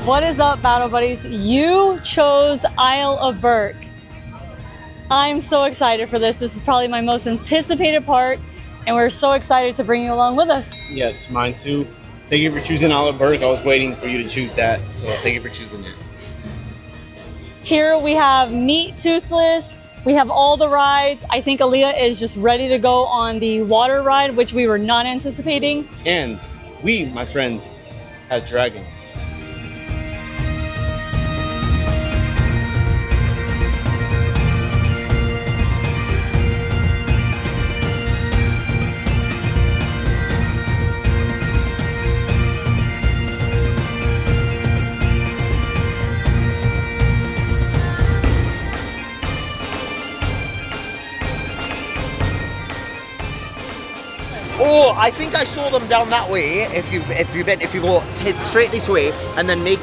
What is up, Battle Buddies? You chose Isle of Berk. I'm so excited for this. This is probably my most anticipated part, and we're so excited to bring you along with us. Yes, mine too. Thank you for choosing Isle of Berk. I was waiting for you to choose that, so thank you for choosing it. Here we have Meet Toothless. We have all the rides. I think Aaliyah is just ready to go on the water ride, which we were not anticipating. And we, my friends, had dragons. Oh, I think I saw them down that way. If you go head straight this way and then make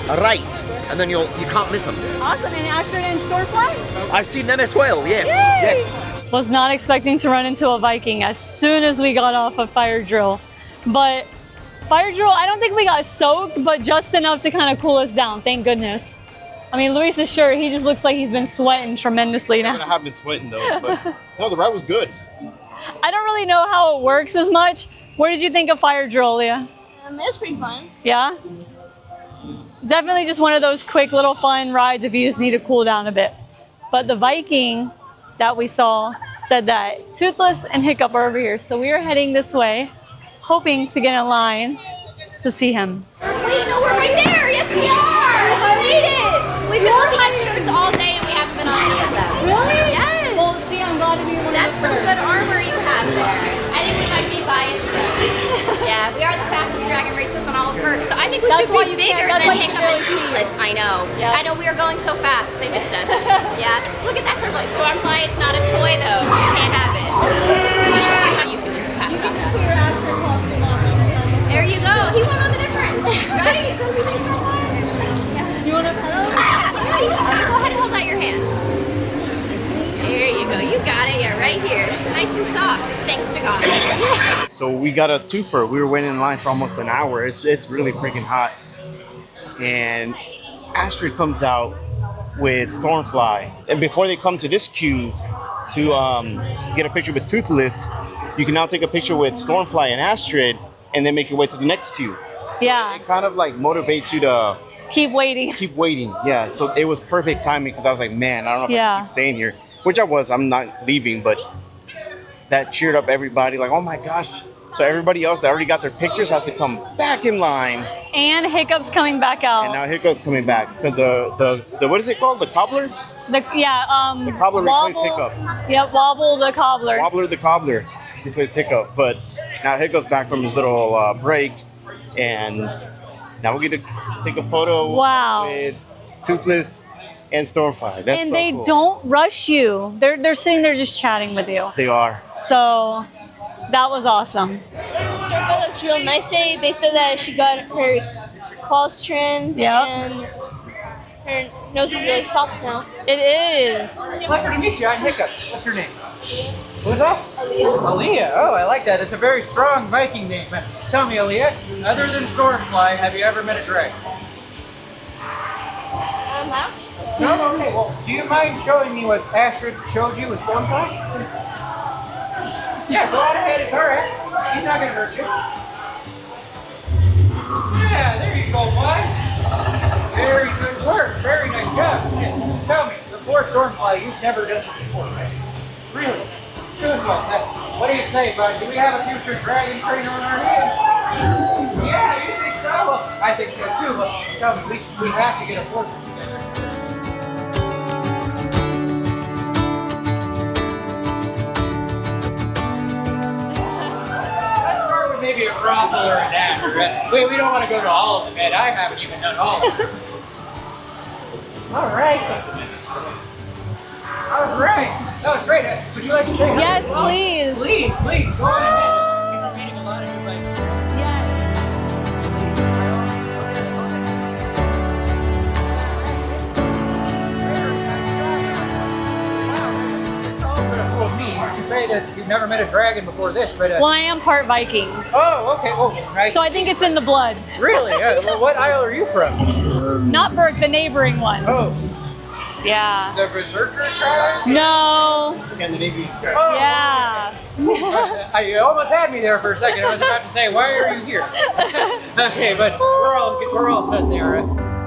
a right, and then you can't miss them. Awesome, and Astrid and Stormfly? I've seen them as well. Yes, yes. Was not expecting to run into a Viking as soon as we got off of Fire Drill. But Fire Drill, I don't think we got soaked, but just enough to kind of cool us down, thank goodness. I mean, Luis's shirt, he just looks like he's been sweating tremendously now. I have been sweating though, but no, the ride was good. I don't really know how it works as much. What did you think of Fire Drill, Leah? It was pretty fun. Yeah? Definitely just one of those quick little fun rides if you just need to cool down a bit. But the Viking that we saw said that Toothless and Hiccup are over here. So we are heading this way, hoping to get in line to see him. Wait, no, we're right there. Yes, we are. We made it. We've been looking at shirts all day and we haven't been on any of them. Really? Yes. Well, see, I'm glad to be one That's of some the good armor you have there. I think we might be biased though. Yeah, we are the fastest dragon racers on all of Berk, so I think we should be bigger than Hiccup and Toothless. I know. Yeah. I know we are going so fast. They missed us. Yeah. Look at that Stormfly. It's not a toy though. You can't have it. You can just pass it off to us. There you go. He won on the difference, right? So he makes Stormfly. You want to pedal? Yeah. Go ahead and hold out your hand. There you go. You got it. Yeah, right here. She's nice and soft. Thanks to God. So we got a twofer. We were waiting in line for almost an hour. It's really freaking hot. And Astrid comes out with Stormfly. And before they come to this queue to get a picture with Toothless, you can now take a picture with Stormfly and Astrid and then make your way to the next queue. So Yeah. it kind of like motivates you to Keep waiting. keep waiting. Yeah, so it was perfect timing because I was like, man, I don't know if I can keep staying here. Which I was, I'm not leaving, but that cheered up everybody like, oh my gosh. So everybody else that already got their pictures has to come back in line. And Hiccup's coming back out. And now Hiccup coming back because the what is it called? The cobbler? The cobbler replaced Wobble. Hiccup. Yep, Wobble the cobbler. Wobbler the cobbler replaced Hiccup, but now Hiccup's back from his little break, and now we get to take a photo with Toothless and Stormfly. That's and so they cool. don't rush you. They're sitting there just chatting with you. They are. So that was awesome. Stormfly looks real nice. They said that she got her claws trimmed and her nose is really soft now. It is. Pleasure to meet you. I'm Hiccup. What's your name? Who's that? Aaliyah. Aaliyah. Oh, I like that. It's a very strong Viking name. Tell me, Aaliyah, other than Stormfly, have you ever met a dragon? I don't think so. No? Okay. Well, do you mind showing me what Astrid showed you with Stormfly? Yeah, go on ahead. It's all right. He's not going to hurt you. Yeah, there you go, boy. Very good work. Very nice job. Yeah. Tell me, before Stormfly, you've never done this before, right? Really? Good one. What do you say, bud? Do we have a future dragon trainer on our hands? Yeah, you think so? Well, I think so too, but tell me, we have to get a portrait together. Let's start with maybe a brothel or a dagger. Wait, we don't want to go to all of them, Ed. I haven't even done all of them. All right. All right. That was great. Would you like to say hi? Yes, please. Please, go on ahead. These are meeting a lot of new Vikings. say that you've never met a dragon before this, but... Well, I am part Viking, Oh, okay. Oh, nice. so I think it's in the blood. Really? Well, what isle are you from? Not Berk, the neighboring one. Oh, Yeah. the Berserker tribe? No. Scandinavian. Oh, Yeah. You almost had me there for a second. I was about to say, why are you here? Okay, but we're all set there, right?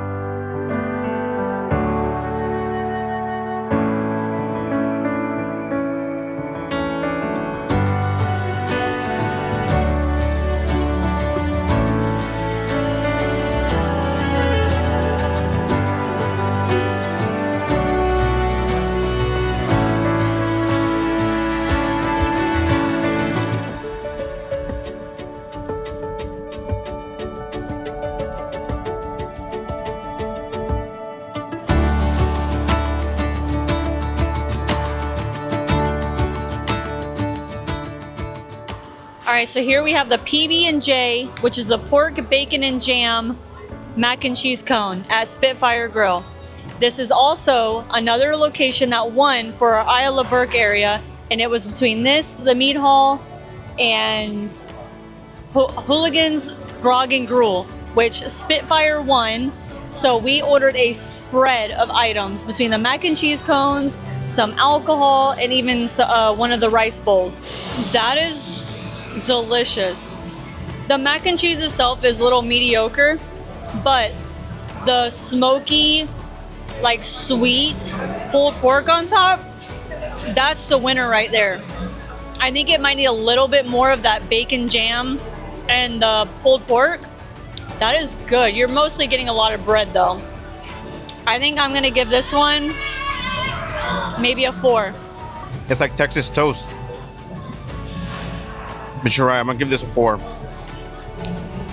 All right, so here we have the PB&J, which is the pork, bacon, and jam mac and cheese cone at Spitfire Grill. This is also another location that won for our Isle of Berk area, and it was between this, the meat hall, and Hooligans Grog and Gruel, which Spitfire won. So we ordered a spread of items between the mac and cheese cones, some alcohol, and even one of the rice bowls. That is delicious. The mac and cheese itself is a little mediocre, but the smoky, like sweet pulled pork on top, that's the winner right there. I think it might need a little bit more of that bacon jam and the pulled pork. That is good. You're mostly getting a lot of bread though. I think I'm gonna give this one maybe a 4. It's like Texas toast. But you're right, I'm gonna give this a 4.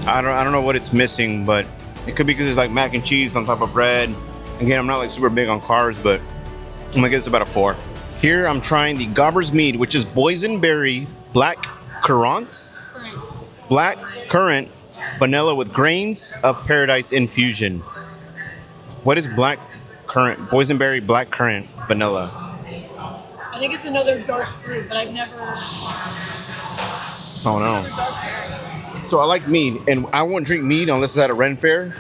I don't know what it's missing, but it could be because it's like mac and cheese on top of bread. Again, I'm not like super big on carbs, but I'm gonna give this about a 4. Here I'm trying the Gobber's Mead, which is boysenberry black currant, vanilla with grains of paradise infusion. What is black currant, boysenberry black currant vanilla? I think it's another dark fruit, but I've never. Oh no. So I like mead, and I won't drink mead unless it's at a Ren fair,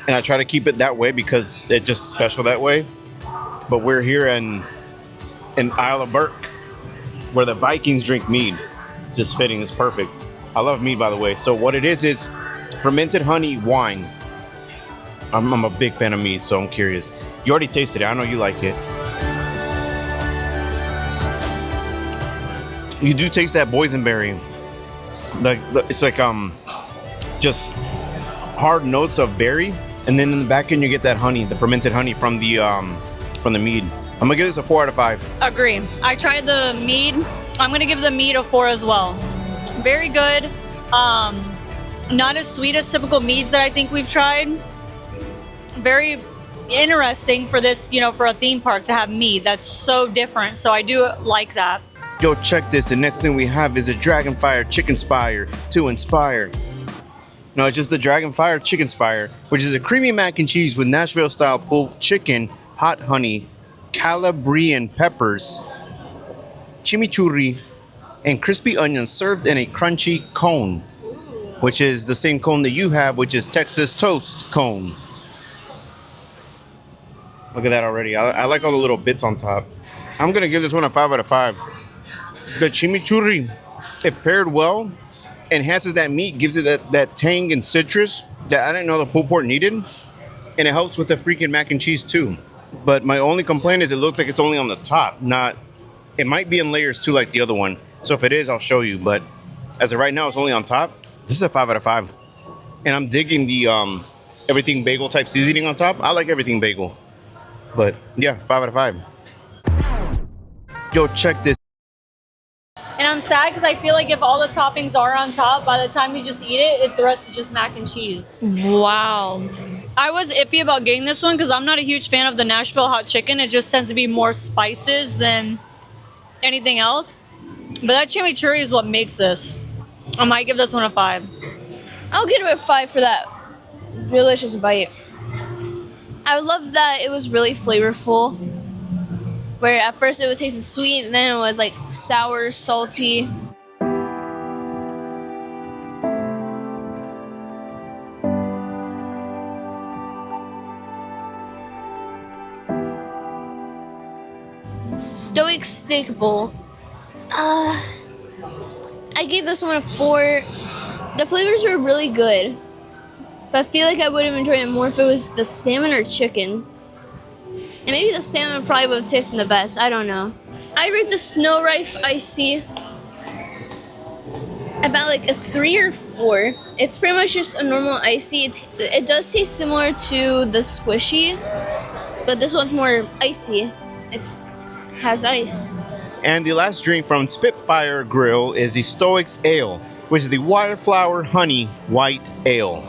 and I try to keep it that way because it's just special that way. But we're here in Isle of Berk, where the Vikings drink mead. Just fitting, it's perfect. I love mead, by the way. So what it is fermented honey wine. I'm a big fan of mead, so I'm curious. You already tasted it. I know you like it. You do taste that boysenberry. It's like just hard notes of berry, and then in the back end you get that honey, the fermented honey from the mead. I'm gonna give this a 4 out of 5. Agree. I tried the mead. I'm gonna give the mead a 4 as well. Very good. Not as sweet as typical meads that I think we've tried. Very interesting for this, for a theme park to have mead. That's so different. So I do like that. Yo, check this. The next thing we have is a Dragonfire Chicken Spire to inspire. No, it's just the Dragonfire Chicken Spire, which is a creamy mac and cheese with Nashville-style pulled chicken, hot honey, Calabrian peppers, chimichurri, and crispy onions served in a crunchy cone, which is the same cone that you have, which is Texas toast cone. Look at that already. I like all the little bits on top. I'm going to give this one a 5 out of 5. The chimichurri, if paired well, enhances that meat, gives it that tang and citrus that I didn't know the pulled pork needed. And it helps with the freaking mac and cheese too. But my only complaint is it looks like it's only on the top, it might be in layers too like the other one. So if it is, I'll show you. But as of right now, it's only on top. This is a 5 out of 5. And I'm digging the everything bagel type seasoning on top. I like everything bagel. But yeah, 5 out of 5. Yo, check this. And I'm sad because I feel like if all the toppings are on top, by the time you just eat it, the rest is just mac and cheese. Wow. I was iffy about getting this one because I'm not a huge fan of the Nashville hot chicken. It just tends to be more spices than anything else. But that chimichurri is what makes this. I might give this one a 5. I'll give it a 5 for that delicious bite. I love that it was really flavorful. where at first it would taste sweet, and then it was like sour, salty. Stoic steak bowl. I gave this one a 4. The flavors were really good, but I feel like I would have enjoyed it more if it was the salmon or chicken. And maybe the salmon probably would have tasted the best. I don't know. I rate the Snow Rife Icy about like a 3 or 4. It's pretty much just a normal icy. It does taste similar to the squishy, but this one's more icy. Has ice. And the last drink from Spitfire Grill is the Stoics Ale, which is the Wildflower Honey White Ale.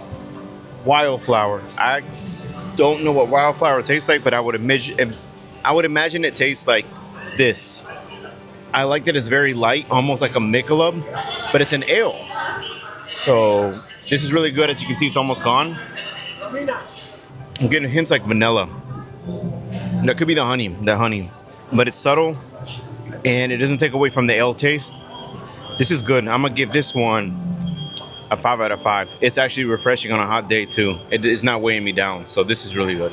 Wildflower. I don't know what wildflower tastes like, but I would imagine it tastes like this. I like that it's very light, almost like a Michelob, but it's an ale. So this is really good. As you can see, it's almost gone. I'm getting hints like vanilla. That could be the honey. But it's subtle, and it doesn't take away from the ale taste. This is good. I'm gonna give this one a 5 out of 5. It's actually refreshing on a hot day too. It is not weighing me down, so this is really good.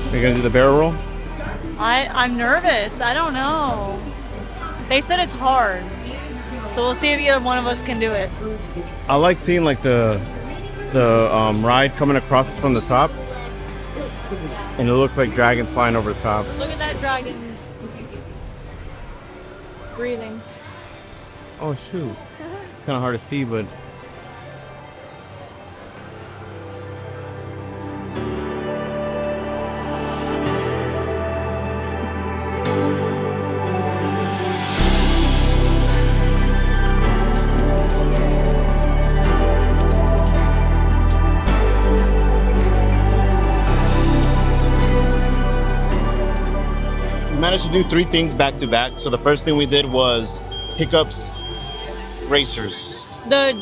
Are you gonna do the barrel roll? I'm nervous. I don't know. They said it's hard. So we'll see if either one of us can do it. I like seeing like the ride coming across from the top, and it looks like dragons flying over the top. Look at that dragon breathing. Oh shoot! Kind of hard to see, but. Managed to do 3 things back to back. So the first thing we did was Hiccups Racers. The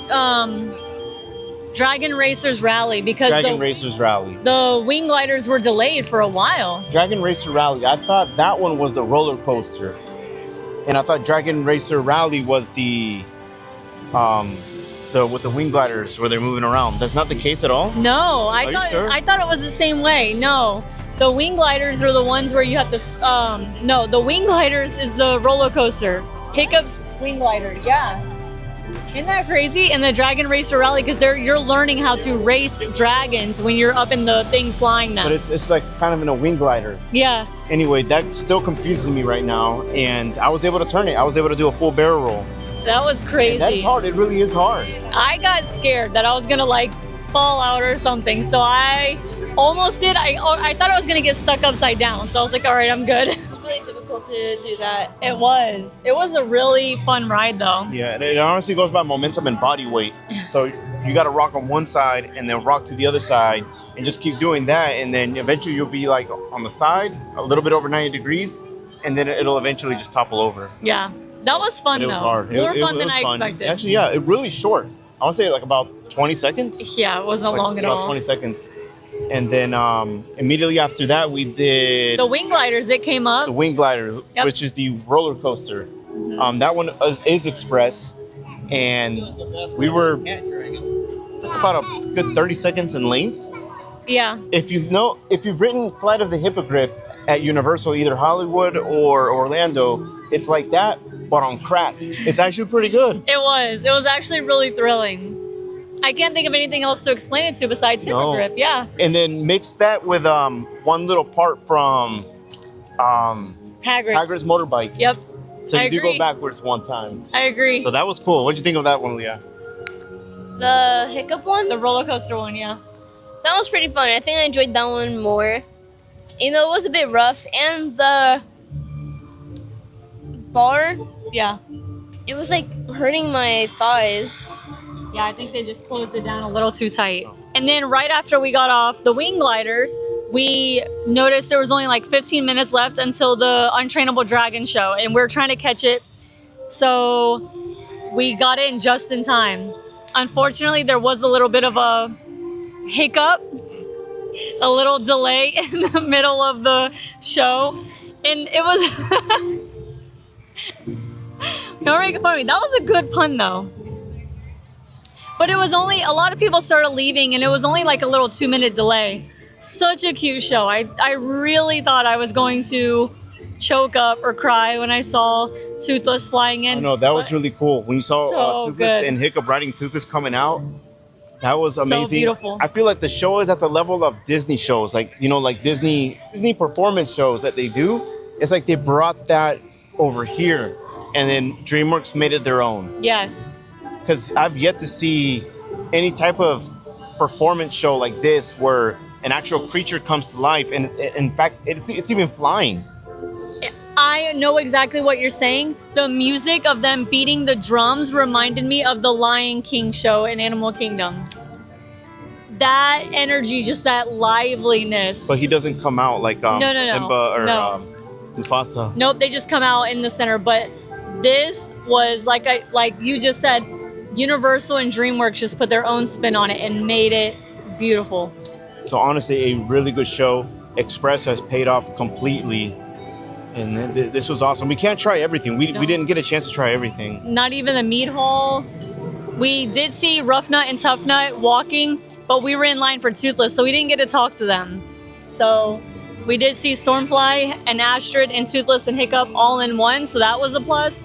Dragon Racers Rally, because Racers Rally. The wing gliders were delayed for a while. Dragon Racer Rally. I thought that one was the roller coaster, and I thought Dragon Racer Rally was the with the wing gliders where they're moving around. That's not the case at all. No, Are you sure? I thought it was the same way. No. The wing gliders are the ones where you have to. No, the wing gliders is the roller coaster. Hiccups wing glider, yeah. Isn't that crazy? And the Dragon Racer Rally, because you're learning how to race dragons when you're up in the thing flying them. But it's like kind of in a wing glider. Yeah. Anyway, that still confuses me right now, and I was able to turn it. I was able to do a full barrel roll. That was crazy. And that's hard. It really is hard. I got scared that I was gonna like fall out or something, so I almost did. I thought I was gonna get stuck upside down, so I was like, all right, I'm good. It's really difficult to do that. It was a really fun ride though. Yeah, it honestly goes by momentum and body weight. So you got to rock on one side and then rock to the other side and just keep doing that, and then eventually you'll be like on the side a little bit over 90 degrees, and then it'll eventually just topple over. Yeah, that was fun. But it though. was hard. More fun it than was I fun. expected. Actually, yeah, it really short. I would say like about 20 seconds. Yeah, it wasn't long at about all. 20 seconds. And then immediately after that, we did the wing gliders. It came up. the wing glider, Yep. which is the roller coaster. That one is express, and we were about a good 30 seconds in length. Yeah. If you've ridden Flight of the Hippogriff at Universal, either Hollywood or Orlando, it's like that, but on crack. It's actually pretty good. It was. It was actually really thrilling. I can't think of anything else to explain it to besides Hippogriff. Yeah. And then mix that with one little part from Hagrid's motorbike. Yep. So I you do agree. go backwards one time. I agree. So that was cool. What'd you think of that one, Leah? The Hiccup one? The roller coaster one, yeah. That was pretty fun. I think I enjoyed that one more. Even though it was a bit rough. And the bar, Yeah. it was like hurting my thighs. Yeah, I think they just closed it down a little too tight. And then right after we got off the wing gliders, we noticed there was only like 15 minutes left until the Untrainable Dragon show, and we were trying to catch it. So we got in just in time. Unfortunately, there was a little bit of a hiccup, a little delay in the middle of the show. And it was... Don't make fun of me. That was a good pun though. But it was only, a lot of people started leaving and it was only like a little 2-minute delay. Such a cute show. I really thought I was going to choke up or cry when I saw Toothless flying in. I know, that was really cool. When you saw So Toothless good. and Hiccup riding Toothless coming out, that was amazing. beautiful. I feel like the show is at the level of Disney shows, like, you know, like Disney performance shows that they do. It's like they brought that over here and then DreamWorks made it their own. Yes. Because I've yet to see any type of performance show like this where an actual creature comes to life, and in fact, it's even flying. I know exactly what you're saying. The music of them beating the drums reminded me of the Lion King show in Animal Kingdom. That energy, just that liveliness. But he doesn't come out like No. Simba or No. Mufasa. Nope, they just come out in the center. But this was like you just said, Universal and DreamWorks just put their own spin on it and made it beautiful. So honestly, a really good show. Express has paid off completely, and this was awesome. We can't try everything. We didn't get a chance to try everything. Not even the meat hall. We did see Rough Nut and Tough Nut walking, but we were in line for Toothless, so we didn't get to talk to them. So we did see Stormfly and Astrid and Toothless and Hiccup all in one, so that was a plus.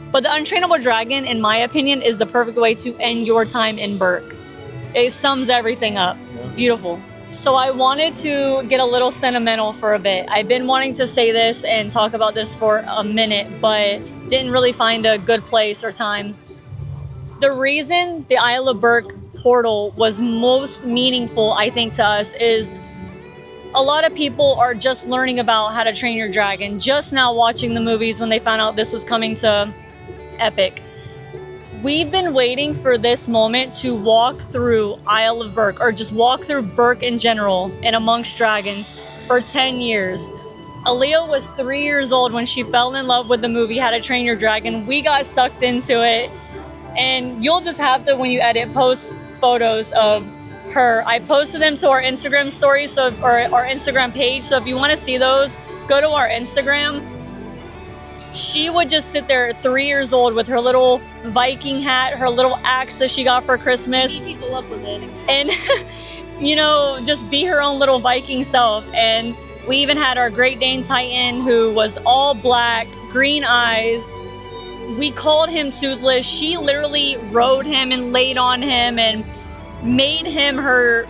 But the Untrainable Dragon, in my opinion, is the perfect way to end your time in Berk. It sums everything up. Beautiful. So I wanted to get a little sentimental for a bit. I've been wanting to say this and talk about this for a minute, but didn't really find a good place or time. The reason the Isle of Berk portal was most meaningful, I think, to us is a lot of people are just learning about How to Train Your Dragon, just now watching the movies when they found out this was coming to Epic. We've been waiting for this moment to walk through Isle of Berk, or just walk through Berk in general and amongst dragons, for 10 years. Aaliyah was 3 years old when she fell in love with the movie How to Train Your Dragon. We got sucked into it, and you'll just have to, when you edit, post photos of her. I posted them to our Instagram story, or our Instagram page, so if you want to see those, go to our Instagram. She would just sit there at 3 years old with her little Viking hat, her little axe that she got for Christmas. Beat people up with it. And, you know, just be her own little Viking self. And we even had our Great Dane Titan, who was all black, green eyes. We called him Toothless. She literally rode him and laid on him and made him her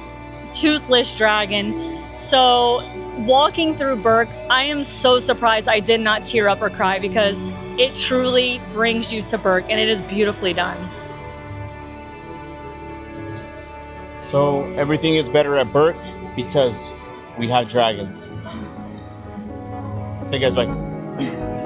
Toothless dragon. So walking through Berk, I am so surprised I did not tear up or cry, because it truly brings you to Berk, and it is beautifully done. So everything is better at Berk because we have dragons. Hey guys, bye.